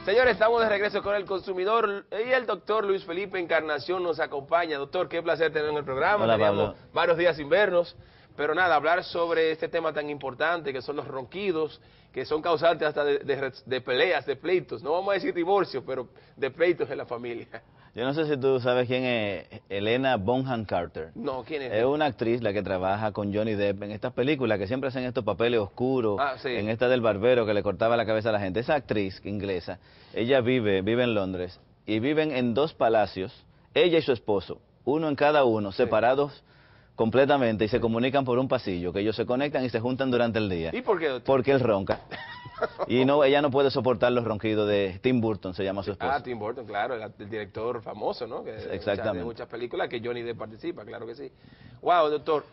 Señores, estamos de regreso con El Consumidor y el doctor Luis Felipe Encarnación nos acompaña. Doctor, qué placer tenerlo en el programa. Hola, teníamos Pablo. varios días sin vernos, pero nada, hablar sobre este tema tan importante que son los ronquidos, que son causantes hasta de peleas, de pleitos. No vamos a decir divorcio, pero de pleitos en la familia. Yo no sé si tú sabes quién es Helena Bonham Carter. No, ¿quién es? Es una actriz la que trabaja con Johnny Depp en estas películas que siempre hacen estos papeles oscuros. Sí. En esta del barbero que le cortaba la cabeza a la gente. Esa actriz inglesa, ella vive en Londres y viven en dos palacios, ella y su esposo, uno en cada uno, Sí. separados completamente y se comunican por un pasillo, que ellos se conectan y se juntan durante el día. ¿Y por qué, doctor? Porque él ronca. Y no, ella no puede soportar los ronquidos de Tim Burton, se llama su esposo. Ah, Tim Burton, claro, el director famoso, ¿no? Exactamente. De muchas películas que Johnny Depp participa, claro que sí. Wow, doctor,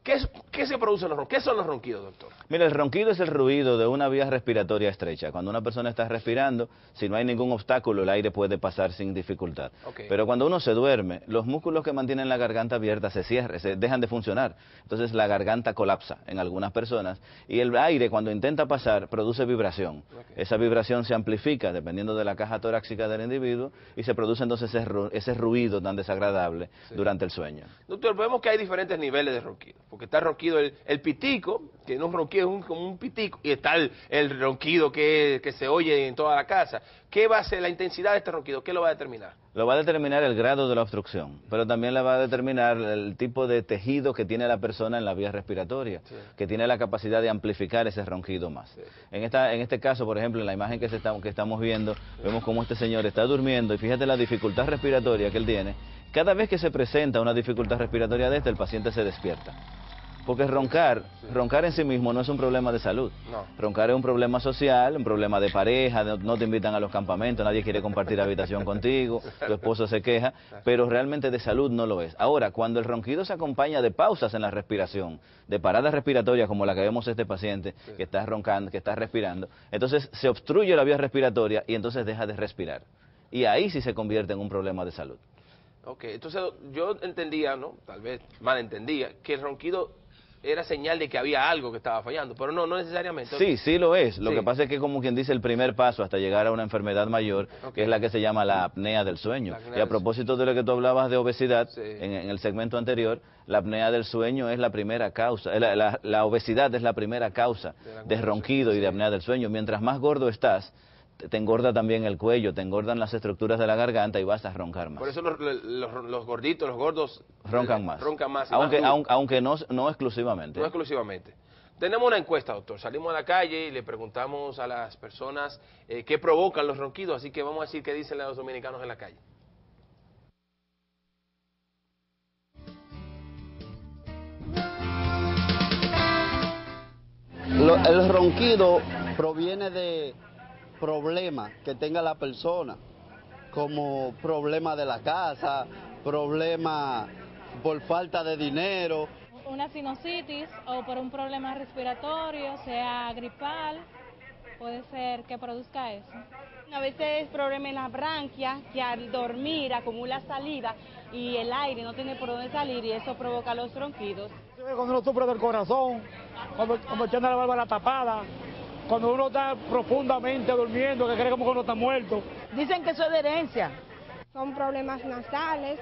¿qué se producen los ronquidos? ¿Qué son los ronquidos, doctor? Mira, el ronquido es el ruido de una vía respiratoria estrecha. Cuando una persona está respirando, si no hay ningún obstáculo, el aire puede pasar sin dificultad. Okay. Pero cuando uno se duerme, los músculos que mantienen la garganta abierta se cierran, se dejan de funcionar. Entonces la garganta colapsa en algunas personas y el aire, cuando intenta pasar, produce vibración. Okay. Esa vibración se amplifica dependiendo de la caja torácica del individuo y se produce entonces ese ruido tan desagradable durante el sueño. Doctor, vemos que hay diferentes niveles de ronquido, porque está el ronquido, el pitico, que no es un ronquido, es como un pitico, y está el ronquido que se oye en toda la casa. ¿Qué va a ser la intensidad de este ronquido? ¿Qué lo va a determinar? Lo va a determinar el grado de la obstrucción, pero también la va a determinar el tipo de tejido que tiene la persona en la vía respiratoria, Sí. que tiene la capacidad de amplificar ese ronquido más. Sí. En este caso, por ejemplo, en la imagen que estamos viendo, vemos cómo este señor está durmiendo y fíjate la dificultad respiratoria que él tiene. Cada vez que se presenta una dificultad respiratoria de esta, el paciente se despierta. Porque roncar en sí mismo no es un problema de salud. No. Roncar es un problema social, un problema de pareja, no te invitan a los campamentos, nadie quiere compartir habitación contigo, tu esposo se queja, pero realmente de salud no lo es. Ahora, cuando el ronquido se acompaña de pausas en la respiración, de paradas respiratorias como la que vemos este paciente que está roncando, que está respirando, entonces se obstruye la vía respiratoria y entonces deja de respirar. Y ahí sí se convierte en un problema de salud. Ok, entonces yo entendía, ¿no? Tal vez mal entendía, que el ronquido era señal de que había algo que estaba fallando, pero no necesariamente. Sí, sí lo es. Lo Sí. que pasa es que como quien dice el primer paso hasta llegar a una enfermedad mayor, que es la que se llama la apnea del sueño. Y a propósito de lo que tú hablabas de obesidad, Sí. en el segmento anterior, la apnea del sueño es la primera causa, la obesidad es la primera causa de ronquido y de apnea del sueño. Mientras más gordo estás, te engorda también el cuello, te engordan las estructuras de la garganta y vas a roncar más. Por eso los gorditos, los gordos Roncan más. Roncan más. Aunque no exclusivamente. No exclusivamente. Tenemos una encuesta, doctor. Salimos a la calle y le preguntamos a las personas qué provocan los ronquidos, así que vamos a decir qué dicen los dominicanos en la calle. El ronquido proviene de problemas que tenga la persona, como problema de la casa, problema por falta de dinero. Una sinusitis o por un problema respiratorio, sea gripal, puede ser que produzca eso. A veces es problema en la branquia, que al dormir acumula saliva y el aire no tiene por dónde salir y eso provoca los ronquidos. Cuando uno sufre del corazón, cuando tiene la válvula tapada, cuando uno está profundamente durmiendo, que cree como que uno está muerto. Dicen que eso es de herencia. Son problemas nasales,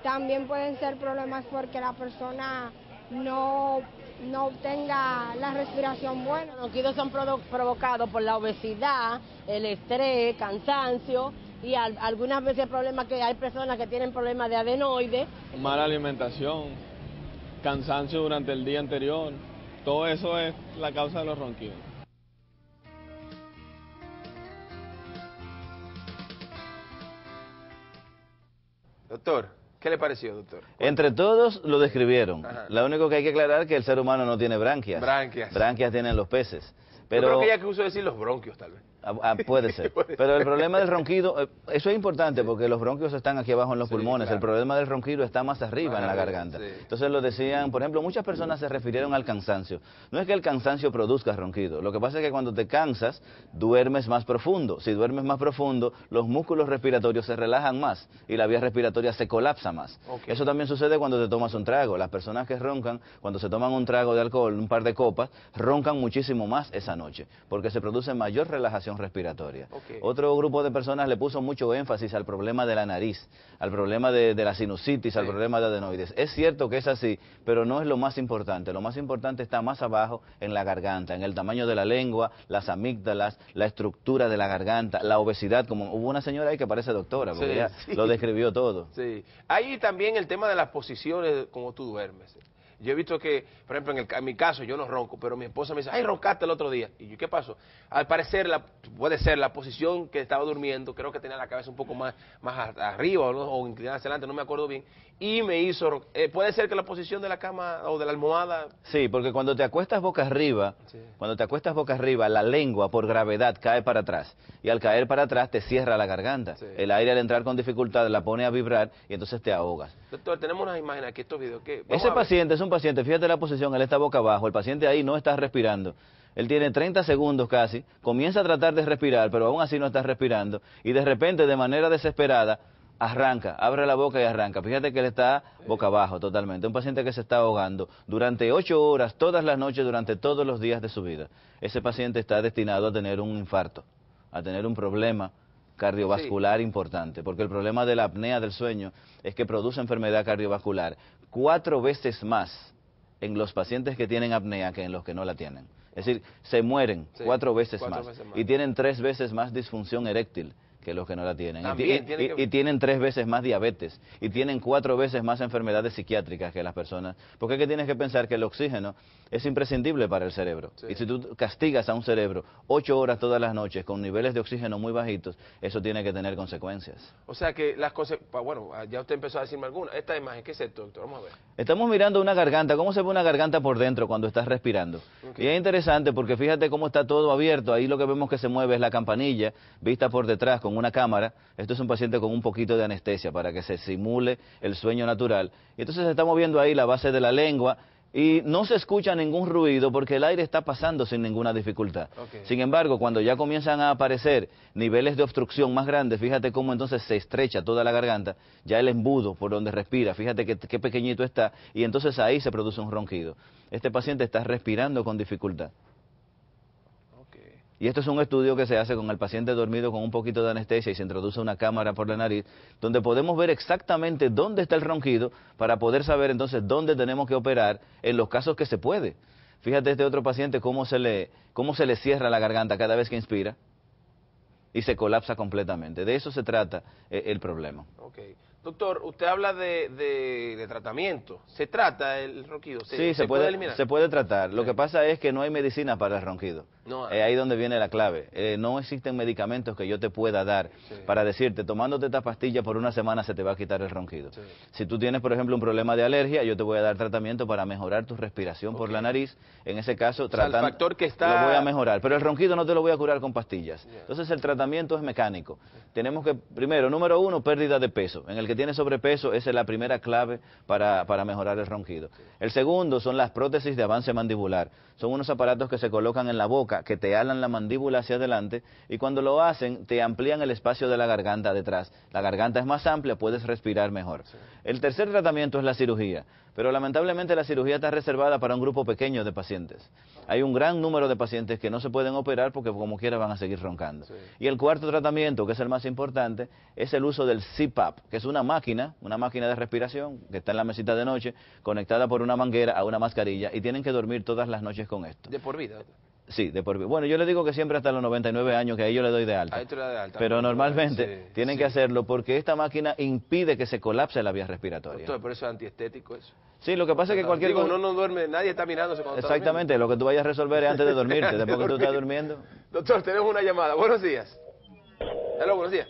también pueden ser problemas porque la persona no tenga la respiración buena. Los ronquidos son provocados por la obesidad, el estrés, cansancio y algunas veces problemas que hay personas que tienen problemas de adenoides. Mala alimentación, cansancio durante el día anterior, todo eso es la causa de los ronquidos. Doctor, ¿qué le pareció, doctor? Entre todos lo describieron. Ajá. Lo único que hay que aclarar es que el ser humano no tiene branquias. Branquias. Branquias tienen los peces. Yo Pero creo que ya que uso decir los bronquios, tal vez. Puede ser. Pero el problema del ronquido, eso es importante porque los bronquios están aquí abajo en los pulmones. Claro. El problema del ronquido está más arriba en la garganta. Sí. Entonces lo decían, por ejemplo, muchas personas se refirieron al cansancio. No es que el cansancio produzca ronquido. Lo que pasa es que cuando te cansas, duermes más profundo. Si duermes más profundo, los músculos respiratorios se relajan más y la vía respiratoria se colapsa más. Okay. Eso también sucede cuando te tomas un trago. Las personas que roncan, cuando se toman un trago de alcohol, un par de copas, roncan muchísimo más esa noche porque se produce mayor relajación infección respiratoria. Okay. Otro grupo de personas le puso mucho énfasis al problema de la nariz, al problema de la sinusitis, al problema de adenoides. Es cierto que es así, pero no es lo más importante. Lo más importante está más abajo en la garganta, en el tamaño de la lengua, las amígdalas, la estructura de la garganta, la obesidad. Como hubo una señora ahí que parece doctora, porque ella lo describió todo. Sí. Hay también el tema de las posiciones, como tú duermes. Yo he visto que, por ejemplo, en mi caso, yo no ronco, pero mi esposa me dice, ay, roncaste el otro día. Y yo, ¿qué pasó? Al parecer, puede ser la posición que estaba durmiendo, creo que tenía la cabeza un poco más arriba o inclinada hacia adelante, no me acuerdo bien, y me hizo, puede ser que la posición de la cama o de la almohada... Sí, porque cuando te acuestas boca arriba, la lengua por gravedad cae para atrás, y al caer para atrás te cierra la garganta. Sí. El aire al entrar con dificultad la pone a vibrar y entonces te ahogas. Doctor, tenemos unas imágenes aquí, estos videos. Ese paciente es un paciente, fíjate la posición, él está boca abajo, el paciente ahí no está respirando. Él tiene 30 segundos casi, comienza a tratar de respirar, pero aún así no está respirando, y de repente, de manera desesperada, arranca, abre la boca y arranca. Fíjate que él está boca abajo totalmente. Un paciente que se está ahogando durante 8 horas, todas las noches, durante todos los días de su vida. Ese paciente está destinado a tener un infarto, a tener un problema cardiovascular importante, porque el problema de la apnea del sueño es que produce enfermedad cardiovascular 4 veces más en los pacientes que tienen apnea que en los que no la tienen. Es decir, se mueren 4 veces más y tienen 3 veces más disfunción eréctil que los que no la tienen. Y tienen 3 veces más diabetes y tienen 4 veces más enfermedades psiquiátricas que las personas. Porque es que tienes que pensar que el oxígeno es imprescindible para el cerebro. Sí. Y si tú castigas a un cerebro 8 horas todas las noches con niveles de oxígeno muy bajitos, eso tiene que tener consecuencias. O sea que las cosas... Bueno, ya usted empezó a decirme alguna. Esta imagen, ¿qué es esto, doctor? Vamos a ver. Estamos mirando una garganta. ¿Cómo se ve una garganta por dentro cuando estás respirando? Okay. Y es interesante porque fíjate cómo está todo abierto. Ahí lo que vemos que se mueve es la campanilla, vista por detrás con una cámara. Esto es un paciente con un poquito de anestesia para que se simule el sueño natural. Y entonces se está moviendo ahí la base de la lengua y no se escucha ningún ruido porque el aire está pasando sin ninguna dificultad. Okay. Sin embargo, cuando ya comienzan a aparecer niveles de obstrucción más grandes, fíjate cómo entonces se estrecha toda la garganta, ya el embudo por donde respira, fíjate qué pequeñito está, y entonces ahí se produce un ronquido. Este paciente está respirando con dificultad. Y esto es un estudio que se hace con el paciente dormido con un poquito de anestesia y se introduce una cámara por la nariz, donde podemos ver exactamente dónde está el ronquido para poder saber entonces dónde tenemos que operar en los casos que se puede. Fíjate este otro paciente cómo se le cierra la garganta cada vez que inspira y se colapsa completamente. De eso se trata el problema. Okay. Doctor, usted habla de tratamiento. ¿Se trata el ronquido? Sí, se puede eliminar. Se puede tratar. Lo que pasa es que no hay medicina para el ronquido. No hay. Ahí donde viene la clave. No existen medicamentos que yo te pueda dar para decirte, tomándote esta pastilla por una semana se te va a quitar el ronquido. Sí. Si tú tienes, por ejemplo, un problema de alergia, yo te voy a dar tratamiento para mejorar tu respiración por la nariz. En ese caso, tratando, el factor que está... lo voy a mejorar. Pero el ronquido no te lo voy a curar con pastillas. Entonces, el tratamiento es mecánico. Tenemos que, primero, número 1, pérdida de peso. En el que tiene sobrepeso, esa es la primera clave para mejorar el ronquido. Sí. El segundo son las prótesis de avance mandibular. Son unos aparatos que se colocan en la boca, que te alan la mandíbula hacia adelante, y cuando lo hacen, te amplían el espacio de la garganta detrás. La garganta es más amplia, puedes respirar mejor. Sí. El tercer tratamiento es la cirugía, pero lamentablemente la cirugía está reservada para un grupo pequeño de pacientes. Hay un gran número de pacientes que no se pueden operar porque como quiera van a seguir roncando. Sí. Y el cuarto tratamiento, que es el más importante, es el uso del CPAP, que es una máquina de respiración que está en la mesita de noche, conectada por una manguera a una mascarilla, y tienen que dormir todas las noches con esto. ¿De por vida? Sí, de por vida. Bueno, yo le digo que siempre hasta los 99 años, que ahí yo le doy de alta. Ahí tú le das de alta. Pero normalmente tienen que hacerlo porque esta máquina impide que se colapse la vía respiratoria. Doctor, por eso es antiestético eso. Sí, lo que pasa es que cualquier cosa... uno no duerme, nadie está mirándose cuando Exactamente, lo que tú vayas a resolver es antes de dormirte, después que tú estás durmiendo. Doctor, tenemos una llamada. Buenos días. Hello, buenos días.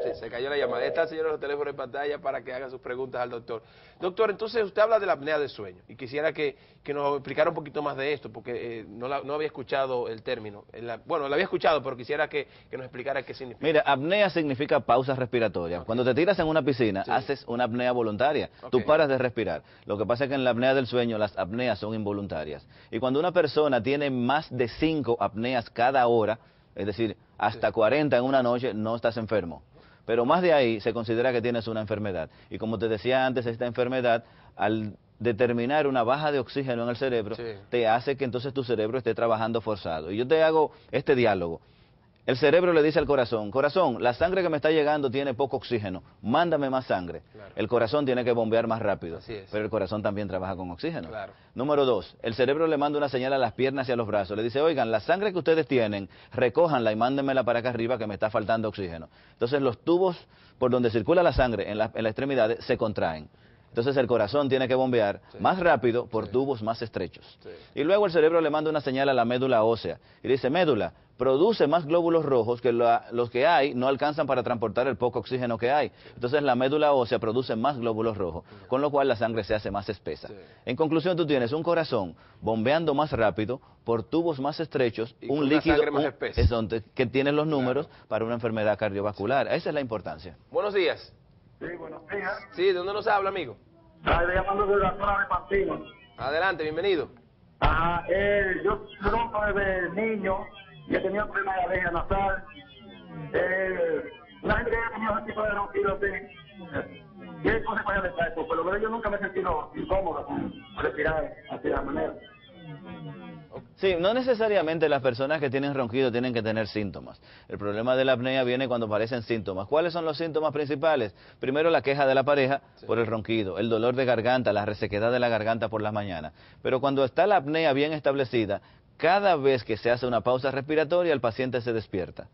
Sí, se cayó la llamada. Está el señor en los teléfonos en pantalla para que haga sus preguntas al doctor. Doctor, entonces usted habla de la apnea del sueño y quisiera que nos explicara un poquito más de esto, porque no había escuchado el término. Bueno, lo había escuchado, pero quisiera que nos explicara qué significa. Mira, apnea significa pausa respiratoria. Okay. Cuando te tiras en una piscina, haces una apnea voluntaria. Okay. Tú paras de respirar. Lo que pasa es que en la apnea del sueño las apneas son involuntarias. Y cuando una persona tiene más de 5 apneas cada hora, es decir, hasta 40 en una noche, no estás enfermo. Pero más de ahí se considera que tienes una enfermedad. Y como te decía antes, esta enfermedad, al determinar una baja de oxígeno en el cerebro, te hace que entonces tu cerebro esté trabajando forzado. Y yo te hago este diálogo. El cerebro le dice al corazón, corazón, la sangre que me está llegando tiene poco oxígeno, mándame más sangre. Claro. El corazón tiene que bombear más rápido, Así es. pero el corazón también trabaja con oxígeno. Claro. Número 2, el cerebro le manda una señal a las piernas y a los brazos, le dice, oigan, la sangre que ustedes tienen, recójanla y mándenmela para acá arriba que me está faltando oxígeno. Entonces los tubos por donde circula la sangre en las extremidades se contraen. Entonces el corazón tiene que bombear más rápido por tubos más estrechos. Y luego el cerebro le manda una señal a la médula ósea y le dice, médula, produce más glóbulos rojos que los que hay no alcanzan para transportar el poco oxígeno que hay. Entonces la médula ósea produce más glóbulos rojos, con lo cual la sangre se hace más espesa. En conclusión, tú tienes un corazón bombeando más rápido por tubos más estrechos, Y un con una líquido sangre más espesa. que tiene los números para una enfermedad cardiovascular. Esa es la importancia. Buenos días. Sí, buenos días. Sí, ¿de dónde nos habla, amigo? Estoy llamando de la zona de Pantino. Adelante, bienvenido. Ajá, yo ronco desde niño, yo tenía problemas de alergia nasal. La gente que ha tenido ese tipo de ronquidos, ¿qué consecuencias le trae esto? Por lo menos yo nunca me he sentido incómodo con respirar así de la manera. Sí, no necesariamente las personas que tienen ronquido tienen que tener síntomas. El problema de la apnea viene cuando aparecen síntomas. ¿Cuáles son los síntomas principales? Primero, la queja de la pareja por el ronquido, el dolor de garganta, la resequedad de la garganta por las mañanas. Pero cuando está la apnea bien establecida, cada vez que se hace una pausa respiratoria, el paciente se despierta.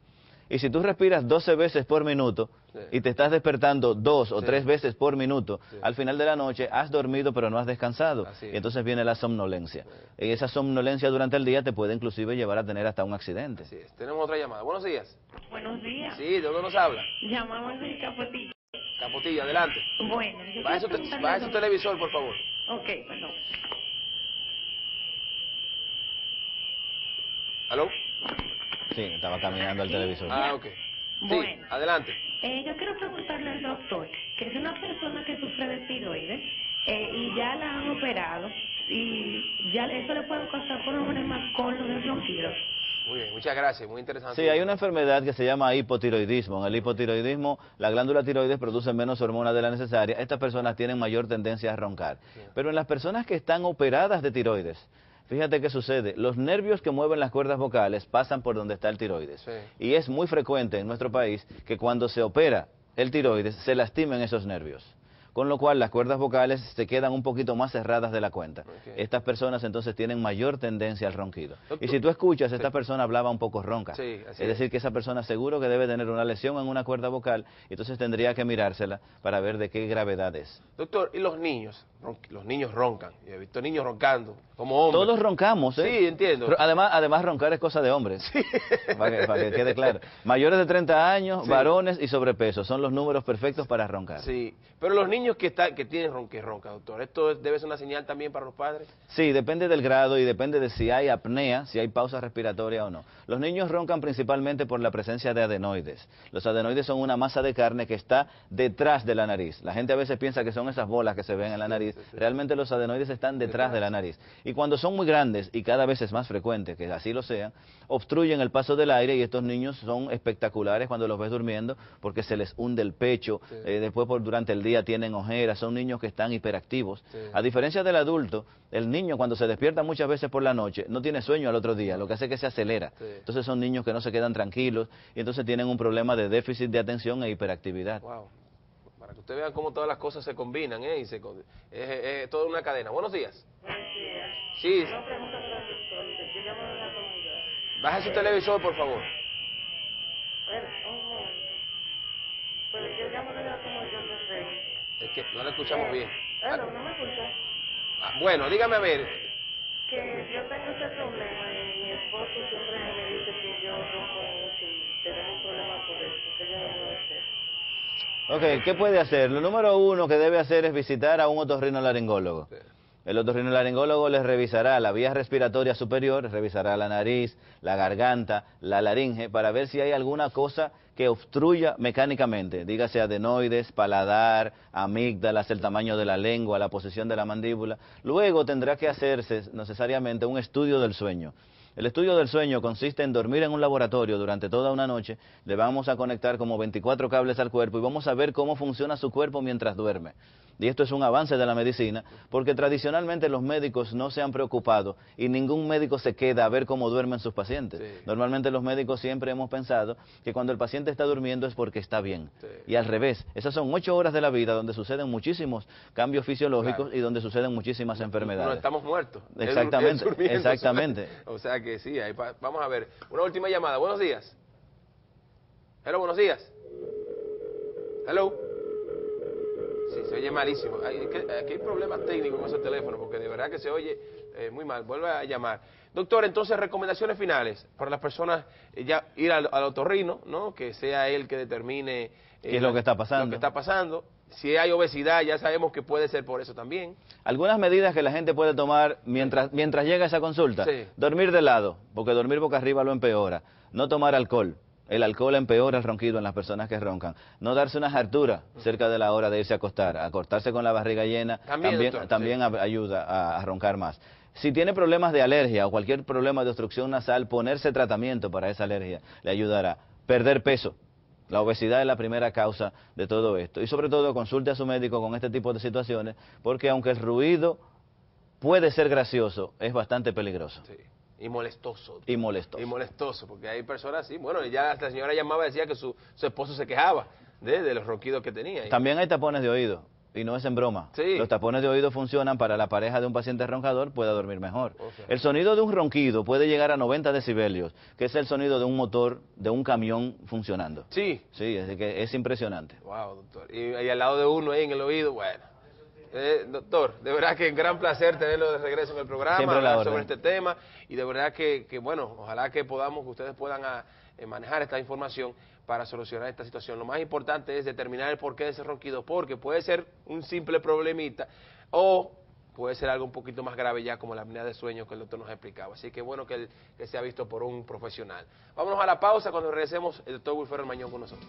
Y si tú respiras 12 veces por minuto y te estás despertando 2 o 3 veces por minuto, al final de la noche has dormido pero no has descansado. Y entonces viene la somnolencia. Y esa somnolencia durante el día te puede inclusive llevar a tener hasta un accidente. Así es. Tenemos otra llamada. Buenos días. Buenos días. Sí, ¿de dónde nos habla? Llamamos de Capotillo. Capotillo, adelante. Bueno, yo Baja quiero preguntarle baja su algo. televisor, por favor. Ok, perdón. ¿Aló? Sí, estaba caminando al televisor. Ah, ok. Sí, Bueno. adelante. Yo quiero preguntarle al doctor que es una persona que sufre de tiroides y ya la han operado y ya eso le puede causar problemas con los ronquidos. Muy bien, muchas gracias, muy interesante. Sí, hay una enfermedad que se llama hipotiroidismo. En el hipotiroidismo, la glándula tiroides produce menos hormonas de la necesaria. Estas personas tienen mayor tendencia a roncar. Pero en las personas que están operadas de tiroides, fíjate qué sucede. Los nervios que mueven las cuerdas vocales pasan por donde está el tiroides. Y es muy frecuente en nuestro país que cuando se opera el tiroides se lastimen esos nervios. Con lo cual las cuerdas vocales se quedan un poquito más cerradas de la cuenta. Estas personas entonces tienen mayor tendencia al ronquido. Y si tú escuchas, esta persona hablaba un poco ronca. Es decir, que esa persona seguro que debe tener una lesión en una cuerda vocal y entonces tendría que mirársela para ver de qué gravedad es. Doctor, ¿y los niños? Los niños roncan. Yo he visto niños roncando, como hombres. Todos roncamos, ¿eh? Sí, entiendo. Pero además roncar es cosa de hombres. Para que quede claro. Mayores de 30 años, varones y sobrepeso son los números perfectos para roncar. Sí, pero los niños que tienen ronca, doctor, ¿esto debe ser una señal también para los padres? Sí, depende del grado y depende de si hay apnea, si hay pausa respiratoria o no. Los niños roncan principalmente por la presencia de adenoides. Los adenoides son una masa de carne que está detrás de la nariz. La gente a veces piensa que son esas bolas que se ven en la nariz. Realmente los adenoides están detrás de la nariz. Y cuando son muy grandes, y cada vez es más frecuente que así lo sean, obstruyen el paso del aire y estos niños son espectaculares cuando los ves durmiendo porque se les hunde el pecho, después durante el día tienen ojeras, son niños que están hiperactivos. A diferencia del adulto, el niño cuando se despierta muchas veces por la noche no tiene sueño al otro día, lo que hace es que se acelera. Entonces son niños que no se quedan tranquilos y entonces tienen un problema de déficit de atención e hiperactividad. Wow. Para que ustedes vean cómo todas las cosas se combinan, ¿eh? Es toda una cadena. Buenos días. Buenos días. Sí. Una pregunta para el doctor. Yo llamo de la comunidad. Baje su televisor, por favor. Pero yo llamo de la comunidad de Rey. Es que no lo escuchamos bien. ¿No me escuchas? Bueno, dígame a ver. Que yo tengo ese problema y mi esposo siempre me dice que yo ronco mucho y tenemos un problema por eso. ¿Qué yo debo hacer? Ok, ¿qué puede hacer? Lo número uno que debe hacer es visitar a un otorrinolaringólogo. El otorrinolaringólogo les revisará la vía respiratoria superior, revisará la nariz, la garganta, la laringe, para ver si hay alguna cosa que obstruya mecánicamente, dígase adenoides, paladar, amígdalas, el tamaño de la lengua, la posición de la mandíbula. Luego tendrá que hacerse necesariamente un estudio del sueño. El estudio del sueño consiste en dormir en un laboratorio durante toda una noche, le vamos a conectar como 24 cables al cuerpo y vamos a ver cómo funciona su cuerpo mientras duerme. Y esto es un avance de la medicina, porque tradicionalmente los médicos no se han preocupado y ningún médico se queda a ver cómo duermen sus pacientes. Sí. Normalmente los médicos siempre hemos pensado que cuando el paciente está durmiendo es porque está bien. Sí. Y al revés, esas son 8 horas de la vida donde suceden muchísimos cambios fisiológicos, claro, y donde suceden muchísimas enfermedades. No estamos muertos. Exactamente, exactamente. O sea que sí, vamos a ver. Una última llamada. Buenos días. Hello, buenos días. Hello. Sí, se oye malísimo. Aquí hay problemas técnicos con ese teléfono, porque de verdad que se oye muy mal. Vuelve a llamar. Doctor, entonces, recomendaciones finales para las personas, ya ir al otorrino, ¿no? Que sea él que determine qué es lo que está pasando. Lo que está pasando. Si hay obesidad, ya sabemos que puede ser por eso también. Algunas medidas que la gente puede tomar mientras llega a esa consulta. Sí. Dormir de lado, porque dormir boca arriba lo empeora. No tomar alcohol. El alcohol empeora el ronquido en las personas que roncan. No darse una hartura cerca de la hora de irse a acostar. Acostarse con la barriga llena también sí, ayuda a roncar más. Si tiene problemas de alergia o cualquier problema de obstrucción nasal, ponerse tratamiento para esa alergia le ayudará. Perder peso. La obesidad es la primera causa de todo esto. Y sobre todo consulte a su médico con este tipo de situaciones, porque aunque el ruido puede ser gracioso, es bastante peligroso. Sí. Y molestoso. Y molestoso. Y molestoso, porque hay personas así. Bueno, ya la señora llamaba y decía que su esposo se quejaba de los ronquidos que tenía. También hay tapones de oído, y no es en broma. Sí. Los tapones de oído funcionan para la pareja de un paciente roncador pueda dormir mejor. Okay. El sonido de un ronquido puede llegar a 90 decibelios, que es el sonido de un motor, de un camión funcionando. Sí. Sí, es impresionante. Wow, doctor. Y al lado de uno ahí en el oído, bueno. Doctor, de verdad que es un gran placer tenerlo de regreso en el programa, hablar sobre este tema, y de verdad que bueno, ojalá que ustedes puedan manejar esta información para solucionar esta situación. Lo más importante es determinar el porqué de ese ronquido, porque puede ser un simple problemita o puede ser algo un poquito más grave ya, como la apnea de sueño que el doctor nos explicaba. Así que bueno que sea visto por un profesional. Vámonos a la pausa. Cuando regresemos, el doctor Wilfredo Mañón con nosotros.